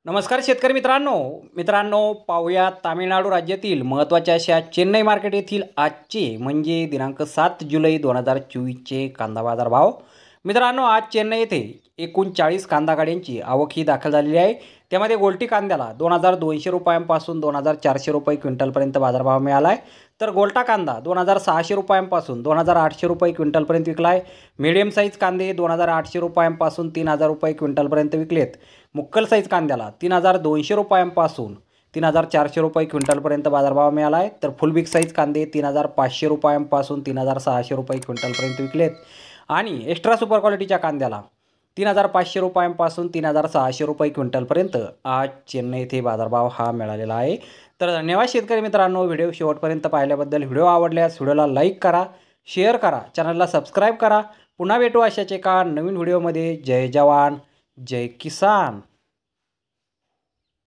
नमस्कार शेतकरी मित्रांनो पाहूया तामिळनाडू राज्यातील महत्त्वाच्या अशा चेन्नई मार्केट येथील आजचे म्हणजे दिनांक 7 जुलै 2024चे कांदा बाजार भाव। मित्रांनो, आज चेन्नई येथे एकूण 40 कांदा गाड्यांची आवक ही दाखल झालेली आहे। त्यामध्ये गोल्टी कांद्याला 2200 रुपयांपासून 2400 रुपये क्विंटलपर्यंत बाजारभाव मिळाला आहे, तर गोल्टा कांदा 2600 रुपयांपासून 2800 रुपये क्विंटलपर्यंत विकला आहे। मीडियम साईज कांदे 2800 रुपयांपासून 3000 रुपये क्विंटलपर्यंत विकलेत। मुक्कल साईज कांद्याला 3200 रुपयांपासून 3400 रुपये क्विंटलपर्यंत बाजारभाव मिळाला आहे, तर फुल बिग साईज कांदे 3500 रुपयांपासून 3600 रुपये क्विंटलपर्यंत विकलेत। आणि एक्स्ट्रा सुपर क्वालिटीच्या कांद्याला 3500 रुपयांपासून 3600 रुपये क्विंटलपर्यंत आज चेन्नई येथे बाजारभाव हा मिळालेला आहे। तर धन्यवाद शेतकरी मित्रांनो, व्हिडिओ शेवटपर्यंत पाहिल्याबद्दल। व्हिडिओ आवडल्यास व्हिडिओला लाईक करा, शेअर करा, चॅनलला सबस्क्राईब करा। पुन्हा भेटू अशाच एका नवीन व्हिडिओमध्ये। जय जवान जय किसान।